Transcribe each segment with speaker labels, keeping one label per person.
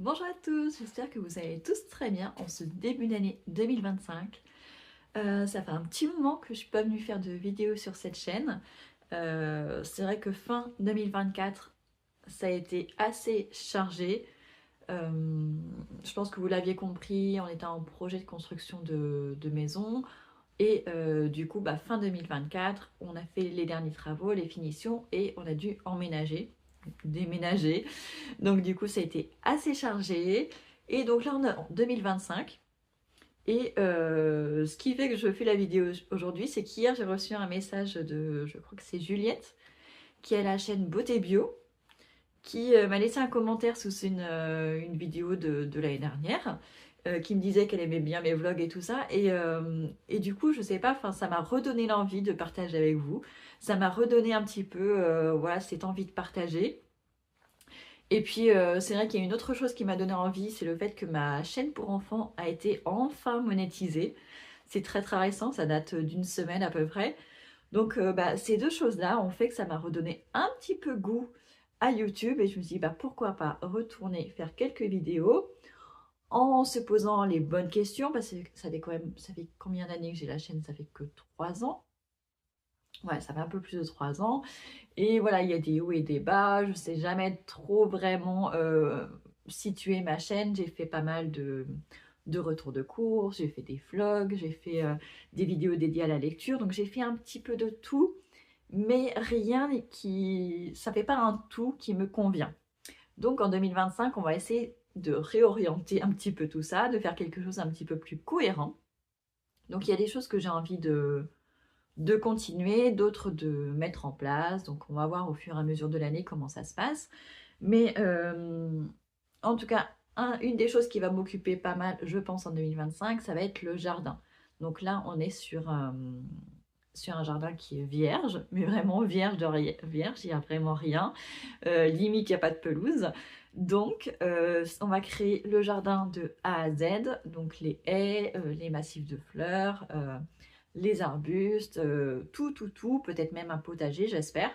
Speaker 1: Bonjour à tous, j'espère que vous allez tous très bien en ce début d'année 2025. Ça fait un petit moment que je suis pas venue faire de vidéos sur cette chaîne. C'est vrai que fin 2024, ça a été assez chargé. Je pense que vous l'aviez compris, on était en projet de construction de maison. Et du coup, fin 2024, on a fait les derniers travaux, les finitions et on a dû déménager. Donc du coup, ça a été assez chargé. Et donc là, on est en 2025. Et ce qui fait que je fais la vidéo aujourd'hui, c'est qu'hier, j'ai reçu un message de, je crois que c'est Juliette, qui a la chaîne Beauté Bio, qui m'a laissé un commentaire sous une vidéo de l'année dernière, qui me disait qu'elle aimait bien mes vlogs et tout ça. Et du coup, je sais pas, ça m'a redonné l'envie de partager avec vous. Ça m'a redonné un petit peu, voilà, cette envie de partager. Et puis, c'est vrai qu'il y a une autre chose qui m'a donné envie, c'est le fait que ma chaîne pour enfants a été enfin monétisée. C'est très très récent, ça date d'une semaine à peu près. Donc, ces deux choses-là ont fait que ça m'a redonné un petit peu goût à YouTube et je me suis dit, pourquoi pas retourner faire quelques vidéos en se posant les bonnes questions, parce que ça fait combien d'années que j'ai la chaîne? Ça fait que 3 ans. Ouais, ça fait un peu plus de 3 ans. Et voilà, il y a des hauts et des bas. Je ne sais jamais trop vraiment situer ma chaîne. J'ai fait pas mal de retours de courses, j'ai fait des vlogs, j'ai fait des vidéos dédiées à la lecture. Donc j'ai fait un petit peu de tout, mais ça fait pas un tout qui me convient. Donc en 2025, on va essayer de réorienter un petit peu tout ça, de faire quelque chose un petit peu plus cohérent. Donc il y a des choses que j'ai envie de continuer, d'autres de mettre en place. Donc on va voir au fur et à mesure de l'année comment ça se passe. Mais en tout cas, une des choses qui va m'occuper pas mal, je pense, en 2025, ça va être le jardin. Donc là, on est sur un jardin qui est vierge, mais vraiment vierge de vierge, il n'y a vraiment rien. Limite, il n'y a pas de pelouse. Donc, on va créer le jardin de A à Z, donc les haies, les massifs de fleurs, les arbustes, tout, peut-être même un potager, j'espère.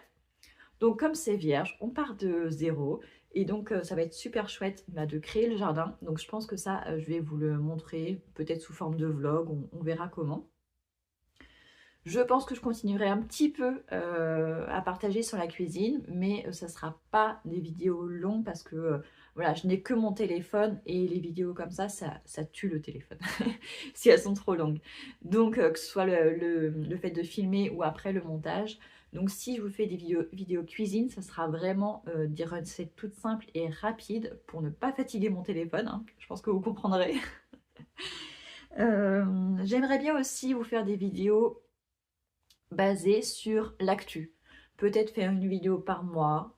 Speaker 1: Donc comme c'est vierge, on part de zéro et donc ça va être super chouette de créer le jardin. Donc je pense que ça, je vais vous le montrer peut-être sous forme de vlog, on verra comment. Je pense que je continuerai un petit peu à partager sur la cuisine, mais ça ne sera pas des vidéos longues parce que voilà, je n'ai que mon téléphone et les vidéos comme ça tue le téléphone si elles sont trop longues. Donc que ce soit le fait de filmer ou après le montage. Donc si je vous fais des vidéos cuisine, ça sera vraiment des recettes toutes simples et rapides pour ne pas fatiguer mon téléphone, hein. Je pense que vous comprendrez. J'aimerais bien aussi vous faire des vidéos basé sur l'actu. Peut-être faire une vidéo par mois.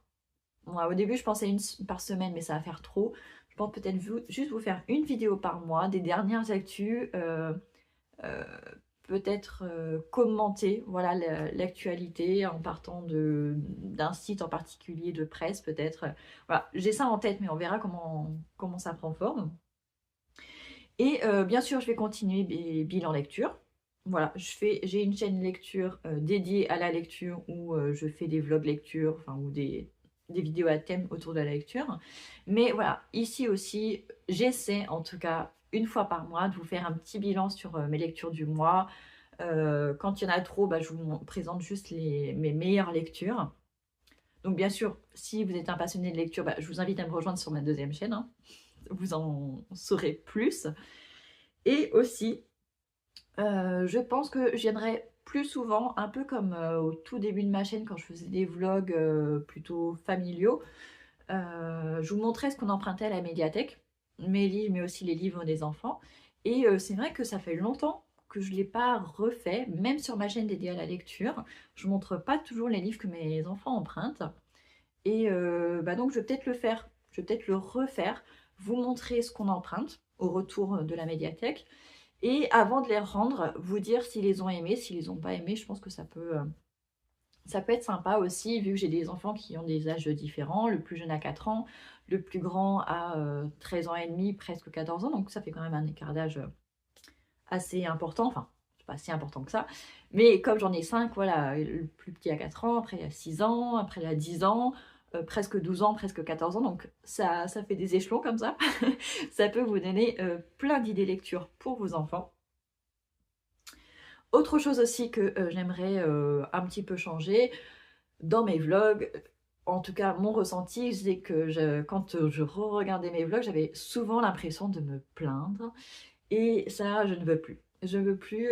Speaker 1: Moi, au début, je pensais une par semaine, mais ça va faire trop. Je pense peut-être juste vous faire une vidéo par mois, des dernières actus, euh, peut-être commenter voilà, l'actualité en partant d'un site en particulier de presse, peut-être. Voilà, j'ai ça en tête, mais on verra comment ça prend forme. Et bien sûr, je vais continuer mes bilans lecture. Voilà, j'ai une chaîne lecture dédiée à la lecture où je fais des vlogs lecture, enfin, ou des vidéos à thème autour de la lecture. Mais voilà, ici aussi, j'essaie en tout cas une fois par mois de vous faire un petit bilan sur mes lectures du mois. Quand il y en a trop, je vous présente juste mes meilleures lectures. Donc bien sûr, si vous êtes un passionné de lecture, je vous invite à me rejoindre sur ma deuxième chaîne, hein. Vous en saurez plus. Et aussi, je pense que je viendrai plus souvent, un peu comme au tout début de ma chaîne quand je faisais des vlogs plutôt familiaux. Je vous montrais ce qu'on empruntait à la médiathèque, mes livres, mais aussi les livres des enfants. Et c'est vrai que ça fait longtemps que je ne l'ai pas refait, même sur ma chaîne dédiée à la lecture. Je ne montre pas toujours les livres que mes enfants empruntent. Et donc je vais peut-être le faire, je vais peut-être le refaire, vous montrer ce qu'on emprunte au retour de la médiathèque. Et avant de les rendre, vous dire s'ils les ont aimés, s'ils les ont pas aimés. Je pense que ça peut être sympa aussi, vu que j'ai des enfants qui ont des âges différents. Le plus jeune a 4 ans, le plus grand a 13 ans et demi, presque 14 ans. Donc ça fait quand même un écart d'âge assez important. Enfin, c'est pas si important que ça. Mais comme j'en ai 5, voilà, le plus petit a 4 ans, après il a 6 ans, après il a 10 ans. presque 12 ans, presque 14 ans, donc ça fait des échelons comme ça. Ça peut vous donner plein d'idées lecture pour vos enfants. Autre chose aussi que j'aimerais un petit peu changer dans mes vlogs, en tout cas mon ressenti, c'est que quand je re-regardais mes vlogs, j'avais souvent l'impression de me plaindre et ça je ne veux plus. Je ne veux plus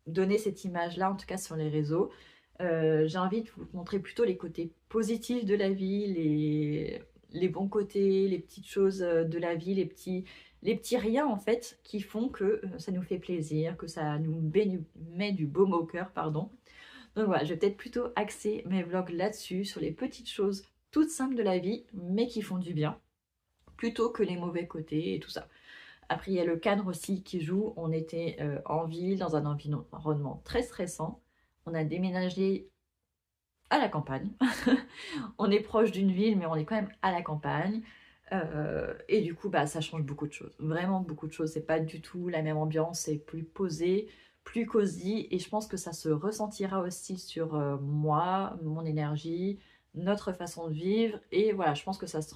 Speaker 1: donner cette image-là, en tout cas sur les réseaux. J'ai envie de vous montrer plutôt les côtés positifs de la vie, les bons côtés, les petites choses de la vie, les petits riens en fait qui font que ça nous fait plaisir, que ça nous met du baume au cœur, pardon. Donc voilà, je vais peut-être plutôt axer mes vlogs là-dessus, sur les petites choses toutes simples de la vie, mais qui font du bien, plutôt que les mauvais côtés et tout ça. Après, il y a le cadre aussi qui joue. On était en ville, dans un environnement très stressant. On a déménagé à la campagne. On est proche d'une ville, mais on est quand même à la campagne. Et du coup, bah, ça change beaucoup de choses. Vraiment beaucoup de choses. C'est pas du tout la même ambiance. C'est plus posé, plus cosy. Et je pense que ça se ressentira aussi sur moi, mon énergie, notre façon de vivre. Et voilà, je pense que ça se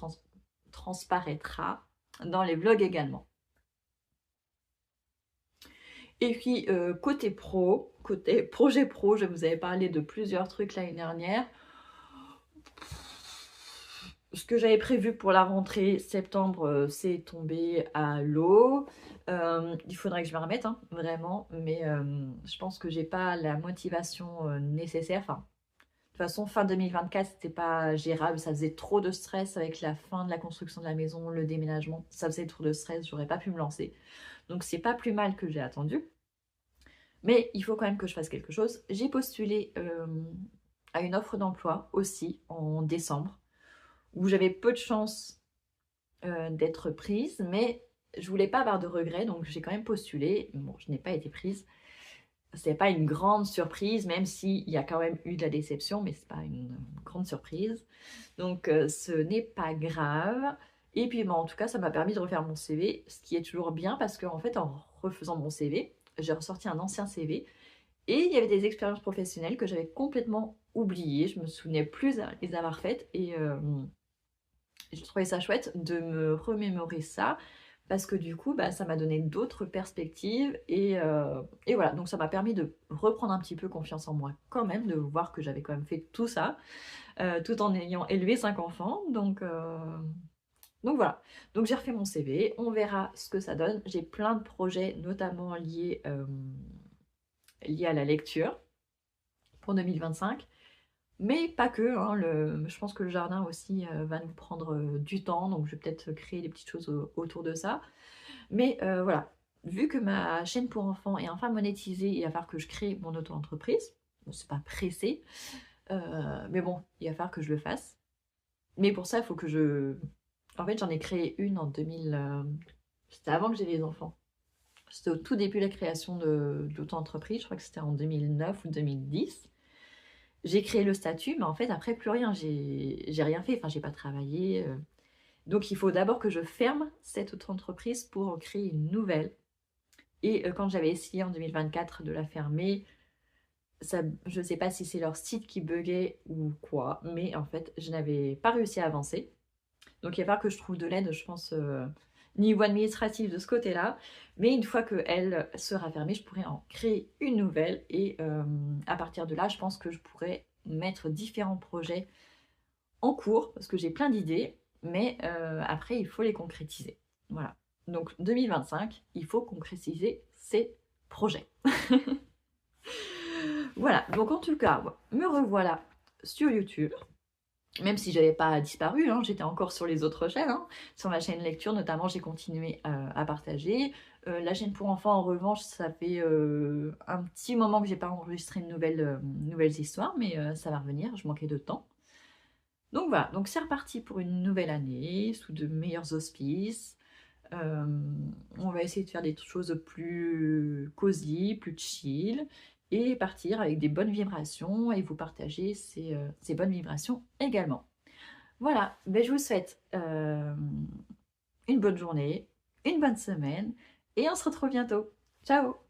Speaker 1: transparaîtra dans les vlogs également. Et puis côté pro, côté projet pro, je vous avais parlé de plusieurs trucs l'année dernière. Ce que j'avais prévu pour la rentrée septembre, c'est tombé à l'eau. Il faudrait que je me remette, hein, vraiment, mais je pense que j'ai pas la motivation nécessaire. Enfin, de toute façon, fin 2024, c'était pas gérable, ça faisait trop de stress avec la fin de la construction de la maison, le déménagement, ça faisait trop de stress, j'aurais pas pu me lancer. Donc c'est pas plus mal que j'ai attendu. Mais il faut quand même que je fasse quelque chose. J'ai postulé à une offre d'emploi aussi en décembre, où j'avais peu de chances d'être prise, mais je voulais pas avoir de regrets, donc j'ai quand même postulé. Bon, je n'ai pas été prise. C'est pas une grande surprise, même s'il y a quand même eu de la déception, mais c'est pas une grande surprise. Donc ce n'est pas grave. Et puis en tout cas, ça m'a permis de refaire mon CV, ce qui est toujours bien parce qu'en fait, en refaisant mon CV, j'ai ressorti un ancien CV et il y avait des expériences professionnelles que j'avais complètement oubliées. Je me souvenais plus les avoir faites et je trouvais ça chouette de me remémorer ça parce que du coup, bah, ça m'a donné d'autres perspectives et voilà. Donc ça m'a permis de reprendre un petit peu confiance en moi quand même, de voir que j'avais quand même fait tout ça tout en ayant élevé 5 enfants. Donc voilà, donc j'ai refait mon CV, on verra ce que ça donne. J'ai plein de projets, notamment liés à la lecture pour 2025. Mais pas que, hein, je pense que le jardin aussi va nous prendre du temps, donc je vais peut-être créer des petites choses autour de ça. Mais voilà, vu que ma chaîne pour enfants est enfin monétisée, il va falloir que je crée mon auto-entreprise. Bon, c'est pas pressé, mais bon, il va falloir que je le fasse. Mais pour ça, il faut que je... En fait, j'en ai créé une en 2000... C'était avant que j'ai les enfants. C'était au tout début de la création de l'auto-entreprise. Je crois que c'était en 2009 ou 2010. J'ai créé le statut, mais en fait, après, plus rien. J'ai rien fait. Enfin, j'ai pas travaillé. Donc, il faut d'abord que je ferme cette auto-entreprise pour en créer une nouvelle. Et quand j'avais essayé en 2024 de la fermer, ça, je sais pas si c'est leur site qui buguait ou quoi, mais en fait, je n'avais pas réussi à avancer. Donc il va falloir que je trouve de l'aide, je pense, niveau administratif de ce côté-là. Mais une fois qu'elle sera fermée, je pourrai en créer une nouvelle. Et à partir de là, je pense que je pourrais mettre différents projets en cours, parce que j'ai plein d'idées. Mais après, il faut les concrétiser. Voilà. Donc 2025, il faut concrétiser ces projets. Voilà. Donc en tout cas, me revoilà sur YouTube. Même si je n'avais pas disparu, hein, j'étais encore sur les autres chaînes. Hein. Sur ma chaîne lecture, notamment, j'ai continué à partager. La chaîne pour enfants, en revanche, ça fait un petit moment que j'ai pas enregistré de nouvelles histoires, mais ça va revenir, je manquais de temps. Donc voilà, donc c'est reparti pour une nouvelle année, sous de meilleurs auspices. On va essayer de faire des choses plus cosy, plus chill, et partir avec des bonnes vibrations et vous partager ces bonnes vibrations également. Voilà, ben je vous souhaite une bonne journée, une bonne semaine et on se retrouve bientôt. Ciao!